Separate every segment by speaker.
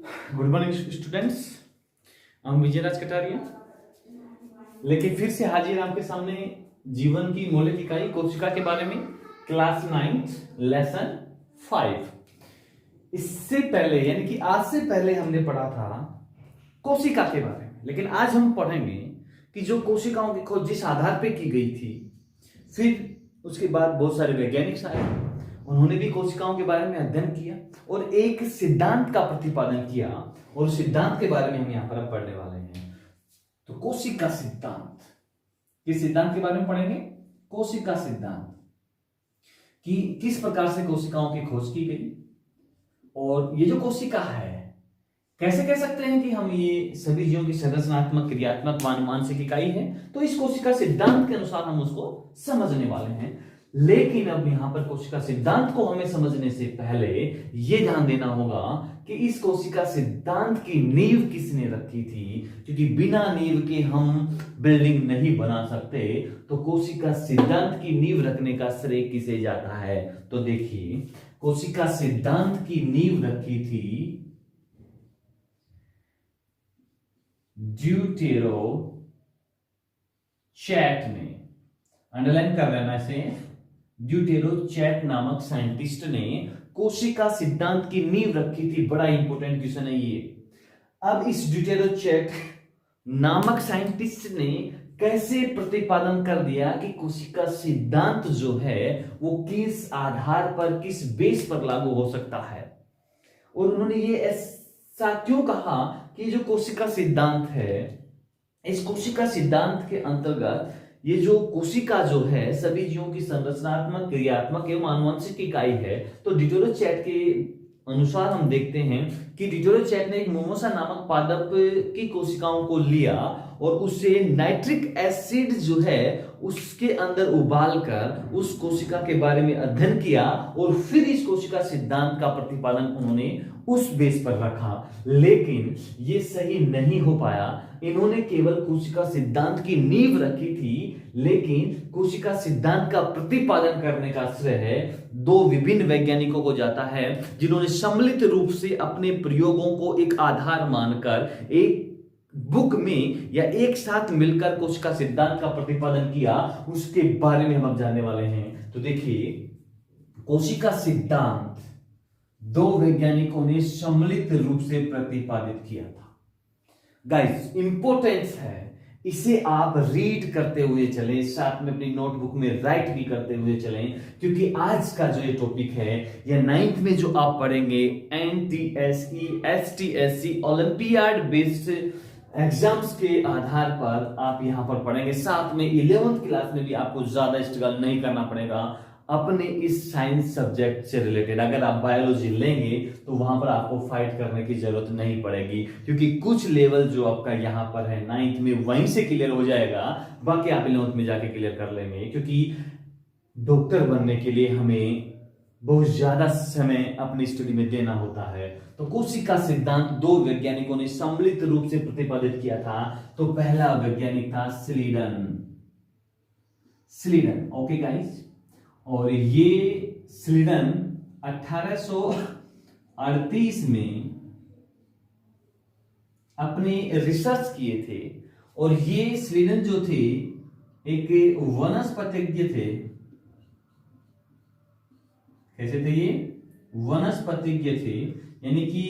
Speaker 1: Good morning students. हम विजयराज कटारिया लेकिन फिर से हाजिर आपके सामने जीवन की मौलिक इकाई कोशिका के बारे में, क्लास 9 लेसन 5। इससे पहले यानी कि आज से पहले हमने पढ़ा था कोशिका के बारे में, लेकिन आज हम पढ़ेंगे कि जो कोशिकाओं की खोज जिस आधार पे की गई थी, फिर उसके बाद बहुत सारे वैज्ञानिक आए, उन्होंने भी कोशिकाओं के बारे में अध्ययन किया और एक सिद्धांत का प्रतिपादन किया, और सिद्धांत के बारे में हम यहां पर अब पढ़ने वाले हैं। तो कोशिका सिद्धांत, किस सिद्धांत के बारे में पढ़ेंगे? कोशिका सिद्धांत कि किस प्रकार से कोशिकाओं की खोज की गई, और ये जो कोशिका है कैसे कह सकते हैं कि हम ये सभी जीवों की संरचनात्मक, क्रियात्मक, मानसिक इकाई है। तो इस कोशिका सिद्धांत के अनुसार हम उसको समझने वाले हैं। लेकिन अब यहां पर कोशिका सिद्धांत को हमें समझने से पहले यह ध्यान देना होगा कि इस कोशिका सिद्धांत की नींव किसने रखी थी, क्योंकि बिना नींव के हम बिल्डिंग नहीं बना सकते। तो कोशिका सिद्धांत की नींव रखने का श्रेय किसे जाता है? तो देखिए, कोशिका सिद्धांत की नींव रखी थी ड्यूटेरो चैट ने। अंडरलाइन कर लेना इसे। ड्यूटेरो चैट नामक साइंटिस्ट ने कोशिका सिद्धांत की नींव रखी थी। बड़ा इंपॉर्टेंट क्वेश्चन है ये। अब इस ड्यूटेरो चैट नामक साइंटिस्ट ने कैसे प्रतिपादन कर दिया कि कोशिका सिद्धांत जो है वो किस आधार पर, किस बेस पर लागू हो सकता है, और उन्होंने ये ऐसा क्यों कहा कि जो कोशिका सिद्धांत है, इस कोशिका सिद्धांत के अंतर्गत ये जो कोशिका जो है सभी जीवों की संरचनात्मक, क्रियात्मक एवं आनुवंशिक इकाई है। तो ड्यूटेरो चैट के अनुसार हम देखते हैं कि ड्यूटेरो चैट ने एक मोमोसा नामक पादप की कोशिकाओं को लिया और उससे नाइट्रिक एसिड जो है उसके अंदर उबाल कर उस कोशिका के बारे में अध्ययन किया, और फिर इस कोशिका सिद्धांत का प्रतिपादन उन्होंने उस बेस पर रखा। लेकिन ये सही नहीं हो पाया। इन्होंने केवल कोशिका सिद्धांत की नींव रखी थी, लेकिन कोशिका सिद्धांत का प्रतिपादन करने का श्रेय दो विभिन्न वैज्ञानिकों को जाता है, जिन्होंने सम्मिलित रूप से अपने प्रयोगों को एक आधार मानकर एक बुक में या एक साथ मिलकर कोशिका सिद्धांत का प्रतिपादन किया। उसके बारे में हम अब जानने वाले हैं। तो देखिए, कोशिका सिद्धांत दो वैज्ञानिकों ने सम्मिलित रूप से प्रतिपादित किया था। गाइस, इंपॉर्टेंस है, इसे आप रीड करते हुए चलें, साथ में अपनी नोटबुक में राइट भी करते हुए चलें, क्योंकि आज का जो ये टॉपिक है या 9th में जो आप पढ़ेंगे NTSE STSC olympiad based exams के आधार पर आप यहां पर पढ़ेंगे। साथ में 11th क्लास में भी आपको ज्यादा स्ट्रगल नहीं करना पड़ेगा अपने इस साइंस सब्जेक्ट से रिलेटेड। अगर आप बायोलॉजी लेंगे तो वहां पर आपको फाइट करने की जरूरत नहीं पड़ेगी, क्योंकि कुछ लेवल जो आपका यहां पर है 9th में वहीं से क्लियर हो जाएगा, बाकी आप 11th में जाके क्लियर कर लेंगे। क्योंकि डॉक्टर बनने के लिए हमें बहुत ज्यादा समय अपनी स्टडी में देना होता है। तो कोशिका सिद्धांत दो वैज्ञानिकों ने सम्मिलित रूप से प्रतिपादित किया था। तो पहला वैज्ञानिक था स्लीडन। ओके गाइस, और ये स्लीडन 1838 में अपने रिसर्च किए थे। और ये स्लीडन जो थे एक वनस्पतिज्ञ थे। कैसे थे ये? वनस्पतिज्ञ थे, यानी कि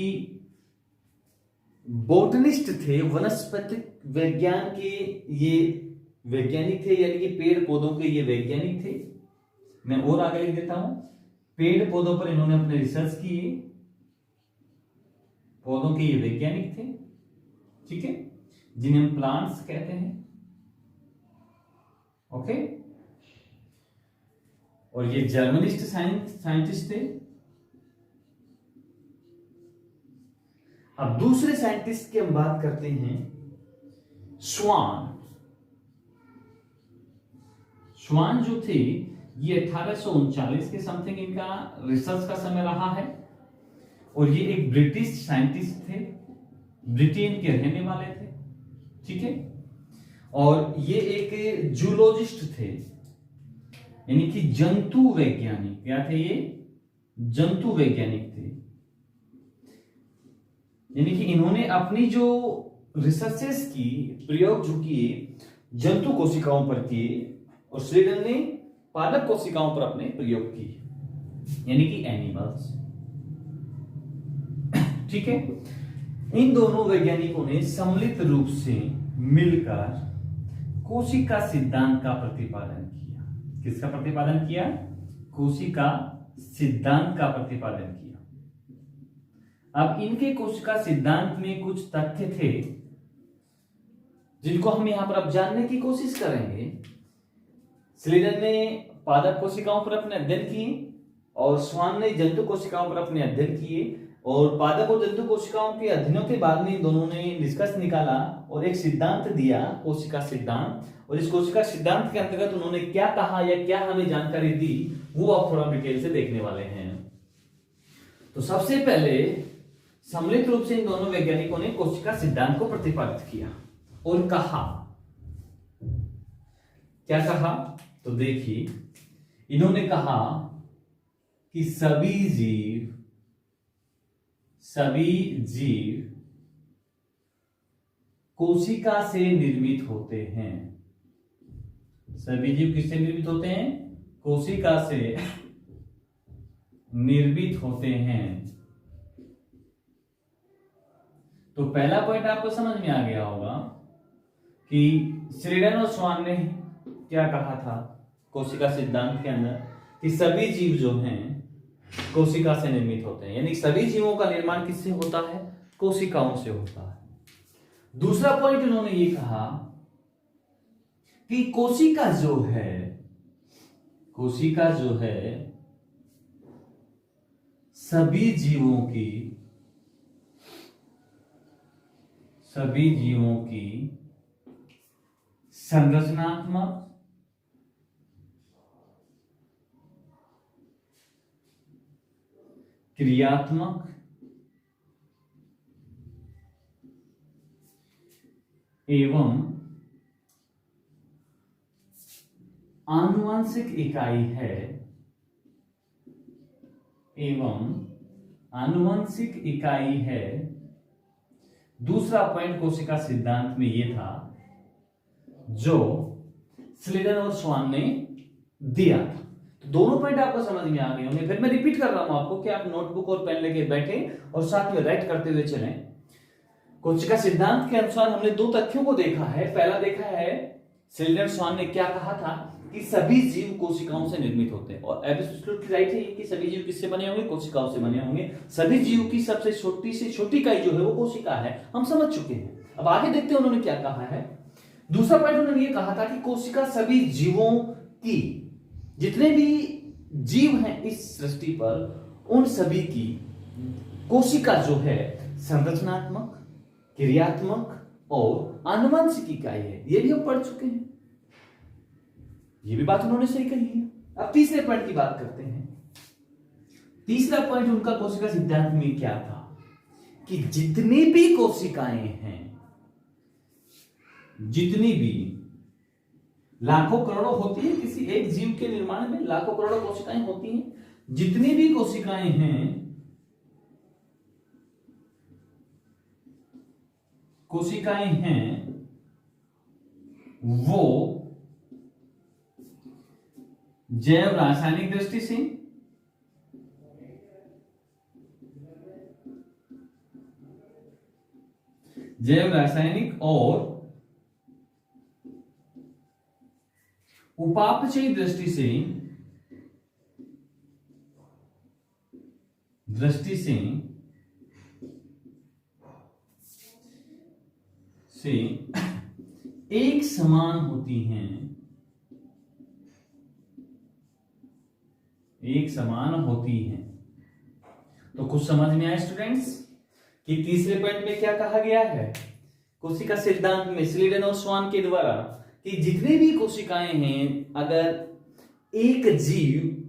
Speaker 1: बोटनिस्ट थे, वनस्पति विज्ञान के ये वैज्ञानिक थे, यानी कि पेड़ पौधों के ये वैज्ञानिक थे। मैं और आगे लिख देता हूं, पेड़ पौधों पर इन्होंने अपने रिसर्च किए, पौधों के ये वैज्ञानिक थे, ठीक है, जिन्हें हम प्लांट्स कहते हैं। ओके, और ये जर्मनिस्ट साइंटिस्ट थे। अब दूसरे साइंटिस्ट की हम बात करते हैं, स्वान जो थे ये 1839 के समथिंग इनका रिसर्च का समय रहा है। और ये एक ब्रिटिश साइंटिस्ट थे, ब्रिटेन के रहने वाले थे, ठीक है। और ये एक जूलॉजिस्ट थे, यानी कि जंतु वैज्ञानिक। क्या थे ये? जंतु वैज्ञानिक थे। यानी कि इन्होंने अपनी जो रिसर्चेस की, प्रयोग जो किए जंतु कोशिकाओं पर किए, और स्वीडन ने पादप कोशिकाओं पर अपने प्रयोग किए, यानी कि एनिमल्स। ठीक है। इन दोनों वैज्ञानिकों ने सम्मिलित रूप से मिलकर कोशिका सिद्धांत का प्रतिपादन किया। किसका प्रतिपादन किया? कोशिका सिद्धांत का प्रतिपादन किया। अब इनके कोशिका सिद्धांत में कुछ तथ्य थे जिनको हम यहां पर अब जानने की कोशिश करेंगे। स्लीडन ने पादप कोशिकाओं पर अपने अध्ययन किए और स्वान ने जंतु कोशिकाओं पर अपने अध्ययन किए, और पादप और जंतु कोशिकाओं के अध्ययनों के बाद में दोनों ने निष्कर्ष निकाला और एक सिद्धांत दिया, कोशिका सिद्धांत। और इस कोशिका सिद्धांत के अंतर्गत उन्होंने क्या कहा या क्या हमें जानकारी दी, वो आप थोड़ा डिटेल से देखने वाले हैं। तो सबसे पहले सम्मिलित रूप से इन दोनों वैज्ञानिकों ने कोशिका सिद्धांत को प्रतिपादित किया और कहा, क्या कहा? तो देखिए, इन्होंने कहा कि सभी जीव कोशिका से निर्मित होते हैं। सभी जीव किससे निर्मित होते हैं? कोशिका से निर्मित होते हैं। तो पहला पॉइंट आपको समझ में आ गया होगा कि स्लीडन और स्वान ने क्या कहा था कोशिका सिद्धांत के अंदर, कि सभी जीव जो हैं कोशिका से निर्मित होते हैं, यानी सभी जीवों का निर्माण किससे होता है? कोशिकाओं से होता है। दूसरा पॉइंट उन्होंने ये कहा कि कोशिका जो है सभी जीवों की संरचनात्मक, क्रियात्मक एवं आनुवंशिक इकाई है। दूसरा पॉइंट कोशिका सिद्धांत में यह था जो स्लीडन और स्वान ने दिया था। तो दोनों पॉइंट आपको समझ में आ गए होंगे। फिर मैं रिपीट कर रहा हूं आपको कि आप नोटबुक और पेन लेके बैठे और साथ में राइट करते हुए चलें। कोशिका सिद्धांत के अनुसार हमने दो तथ्यों को देखा है। पहला देखा है स्लीडन स्वान ने क्या कहा था कि सभी जीव कोशिकाओं से निर्मित होते हैं, और एब्सोल्युटली राइट है कि सभी जीव किससे बने होंगे? कोशिकाओं से बने होंगे। सभी जीव की सबसे छोटी से छोटी इकाई जो है वो कोशिका है, हम समझ चुके हैं। अब आगे देखते हैं उन्होंने क्या कहा है। दूसरा पॉइंट उन्होंने ये कहा था कि कोशिका सभी जीवों की, जितने भी जीव हैं इस सृष्टि पर, उन सभी की कोशिका जो है संरचनात्मक, क्रियात्मक और आनुवंशिक इकाई है। ये भी हम पढ़ चुके हैं, ये भी बात उन्होंने सही कही है। अब तीसरे पॉइंट की बात करते हैं। तीसरा पॉइंट उनका कोशिका सिद्धांत में क्या था कि जितनी भी कोशिकाएं हैं, जितनी भी लाखों करोड़ों होती है, किसी एक जीव के निर्माण में लाखों करोड़ों कोशिकाएं होती हैं, जितनी भी कोशिकाएं हैं वो जैव रासायनिक दृष्टि से, जैव रासायनिक और उपापचयी दृष्टि से एक समान होती हैं, तो कुछ समझ में आया स्टूडेंट्स कि तीसरे पॉइंट में क्या कहा गया है कोशिका सिद्धांत में स्लीडन और स्वान के द्वारा, कि जितनी भी कोशिकाएं हैं, अगर एक जीव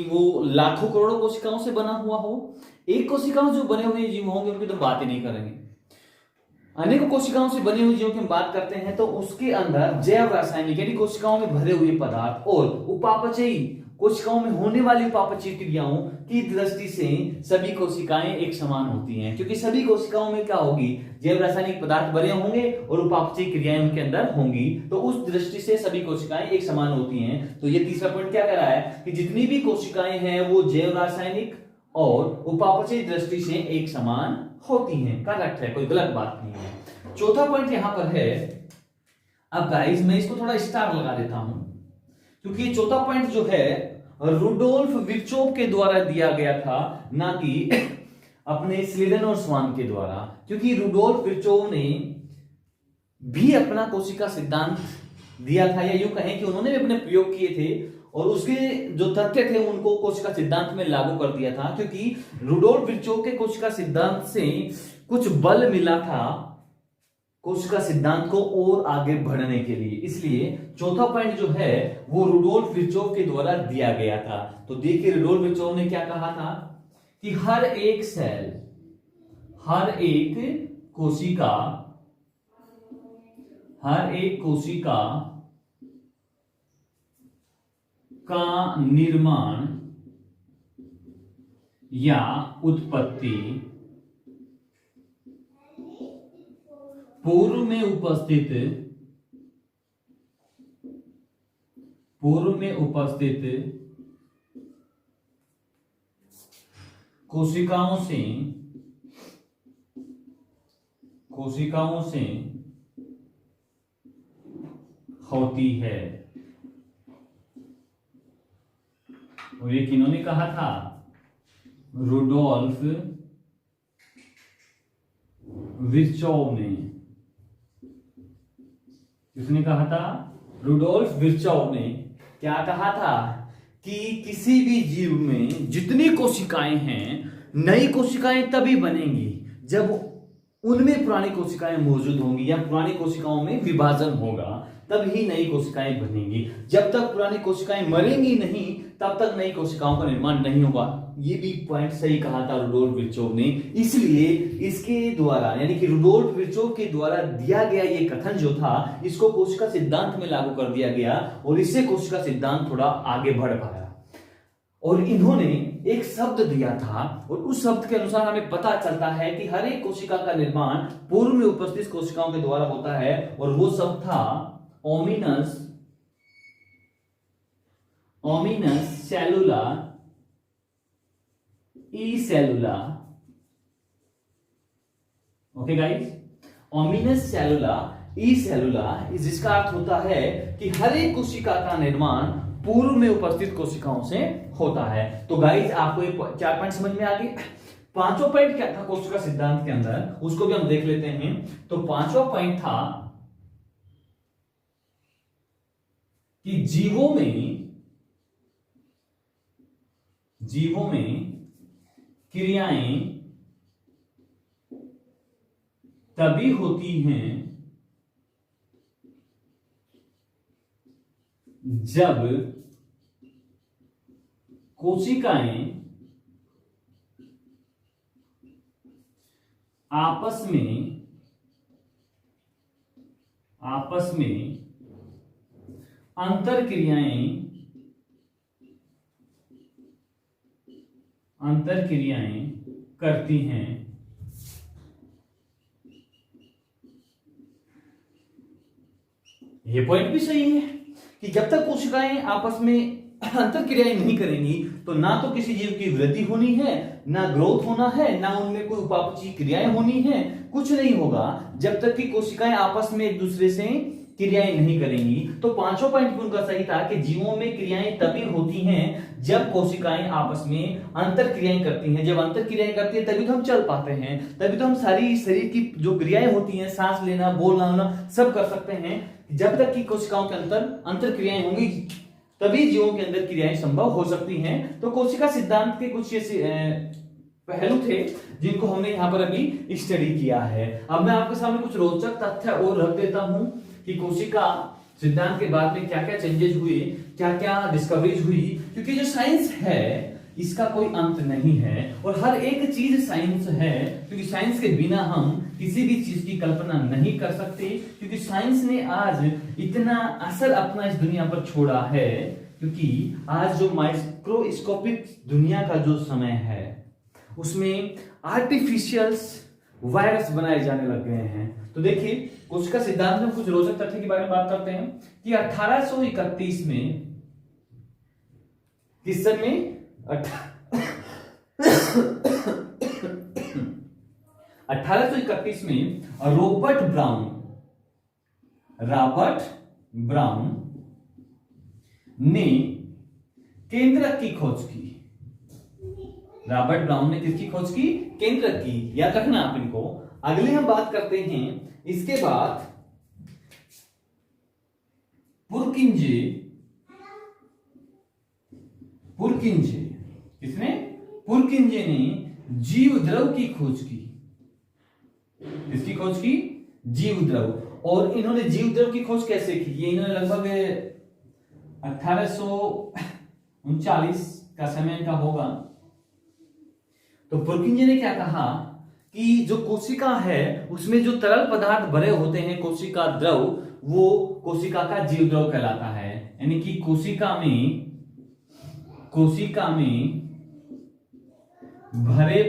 Speaker 1: वो लाखों करोड़ों कोशिकाओं से बना हुआ हो, एक कोशिकाओं जो बने हुए जीव होंगे उनकी तो बात ही नहीं करेंगे, अनेक कोशिकाओं से बने हुए जीवों की हम बात करते हैं, तो उसके अंदर जैव रासायनिक यानी कोशिकाओं में भरे हुए पदार्थ और उपापचयी कोशिकाओं में होने वाली उपापचय क्रियाओं की दृष्टि से सभी कोशिकाएं एक समान होती हैं, क्योंकि सभी कोशिकाओं में क्या होगी, जैव रासायनिक पदार्थ बने होंगे और उपापचय क्रियाएं उनके अंदर होंगी, तो उस दृष्टि से सभी कोशिकाएं एक समान होती हैं। तो ये तीसरा पॉइंट क्या कह रहा है कि जितनी भी कोशिकाएं हैं वो जैव रासायनिक और उपापचय दृष्टि से एक समान होती हैं। करेक्ट है, कोई गलत बात नहीं है। चौथा पॉइंट यहां पर है, अब गाइस मैं इसको थोड़ा स्टार लगा देता हूं, क्योंकि चौथा पॉइंट जो है रुडोल्फ विर्चोव के द्वारा दिया गया था, ना कि अपने स्लीडन और स्वान के द्वारा, क्योंकि रुडोल्फ विर्चोव ने भी अपना कोशिका सिद्धांत दिया था, या यूं कहें कि उन्होंने भी अपने प्रयोग किए थे और उसके जो तथ्य थे उनको कोशिका सिद्धांत में लागू कर दिया था, क्योंकि रुडोल्फ विर्चोव के कोशिका सिद्धांत से कुछ बल मिला था कोशिका सिद्धांत को और आगे बढ़ने के लिए। इसलिए चौथा पॉइंट जो है वो रुडोल्फ विर्चोव के द्वारा दिया गया था। तो देखिए रुडोल्फ विर्चोव ने क्या कहा था कि हर एक सेल, हर एक कोशिका का निर्माण या उत्पत्ति पूर्व में उपस्थित कोशिकाओं से होती है। और ये किन्होंने कहा था, रुडोल्फ विर्चोव ने। किसने कहा था? रुडोल्फ विर्चोव ने क्या कहा था कि किसी भी जीव में जितनी कोशिकाएं हैं, नई कोशिकाएं तभी बनेंगी जब उनमें पुरानी कोशिकाएं मौजूद होंगी या पुरानी कोशिकाओं में विभाजन होगा, तब ही नई कोशिकाएं बनेंगी। जब तक पुरानी कोशिकाएं मरेंगी नहीं तब तक नई कोशिकाओं का निर्माण नहीं होगा। ये भी पॉइंट सही कहा था रुडोल्फ विर्चोव ने। इसलिए इसके द्वारा, यानी कि रुडोल्फ विर्चोव के द्वारा दिया गया ये कथन जो था, इसको कोशिका सिद्धांत में लागू कर दिया गया और इससे कोशिका सिद्धांत थोड़ा आगे बढ़ पाया। और इन्होंने एक शब्द दिया था और उस शब्द के अनुसार हमें पता चलता है कि हर एक कोशिका का निर्माण पूर्व में उपस्थित कोशिकाओं के द्वारा होता है, और वो शब्द था ओमिनस सेलुला ई सेलुला। ओके गाइस, ओमिनस सेलुला ई सेलुला, जिसका अर्थ होता है कि हर एक कोशिका का निर्माण पूर्व में उपस्थित कोशिकाओं से होता है। तो गाइस आपको ये 4 पॉइंट समझ में आ गए। पांचवा पॉइंट क्या था कोशिका सिद्धांत के अंदर, उसको भी हम देख लेते हैं। तो पांचवा पॉइंट था कि जीवों में क्रियाएं तभी होती हैं जब कोशिकाएं आपस में अंतर क्रियाएं करती हैं। ये पॉइंट भी सही है कि जब तक कोशिकाएं आपस में अंतर क्रियाएं नहीं करेंगी तो ना तो किसी जीव की वृद्धि होनी है, ना ग्रोथ होना है, ना उनमें कोई उपापचयी क्रियाएं होनी है, कुछ नहीं होगा जब तक कि कोशिकाएं आपस में एक दूसरे से क्रियाएं नहीं करेंगी। तो पांचवा पॉइंट उनका सही था कि जीवों में क्रियाएं तभी होती हैं जब कोशिकाएं आपस में अंतर क्रियाएं करती हैं। जब अंतर क्रियाएं करती हैं तभी तो हम चल पाते हैं, तभी तो हम सारी शरीर की जो क्रियाएं होती हैं, सांस लेना, बोलना, सब कर सकते हैं। जब तक कि कोशिकाओं के अंतर क्रियाएं होंगी तभी जीवों के अंदर क्रियाएं संभव हो सकती हैं। तो कोशिका सिद्धांत के कुछ पहलू थे जिनको हमने यहाँ पर अभी स्टडी किया है। अब मैं आपके सामने कुछ रोचक तथ्य और रख देता हूं कि कोशिका सिद्धांत के बाद में क्या क्या चेंजेस हुए, क्या क्या डिस्कवरीज हुई, क्योंकि जो साइंस है इसका कोई अंत नहीं है और हर एक चीज साइंस है, क्योंकि साइंस के बिना हम किसी भी चीज की कल्पना नहीं कर सकते। क्योंकि साइंस ने आज इतना असर अपना इस दुनिया पर छोड़ा है क्योंकि आज जो माइक्रोस्कोपिक दुनिया का जो समय है उसमें आर्टिफिशियल्स वायरस बनाए जाने लग गए हैं। तो देखिए कोशिका सिद्धांत में कुछ रोचक तथ्य के बारे में बात करते हैं कि 1831 में किस सन में 1831 में रॉबर्ट ब्राउन ने केंद्रक की खोज की। रॉबर्ट ब्राउन ने किसकी खोज की? केंद्रक की। याद रखना आप इनको। अगले हम बात करते हैं इसके बाद पुरकिंजे किसने? पुरकिंजे ने जीव द्रव की खोज की। किसकी खोज की? जीव द्रव। और इन्होंने जीव द्रव की खोज कैसे की? ये इन्होंने लगभग 1839 का समय इनका होगा। तो पुरकिंजे ने क्या कहा कि जो कोशिका है उसमें जो तरल पदार्थ भरे होते हैं कोशिका द्रव, वो कोशिका का जीव द्रव कहलाता है। यानी कि कोशिका में भरे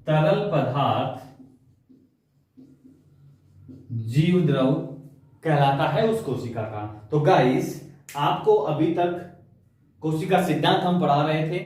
Speaker 1: तरल पदार्थ जीव द्रव कहलाता है उस कोशिका का। तो गाइस आपको अभी तक कोशिका सिद्धांत हम पढ़ा रहे थे।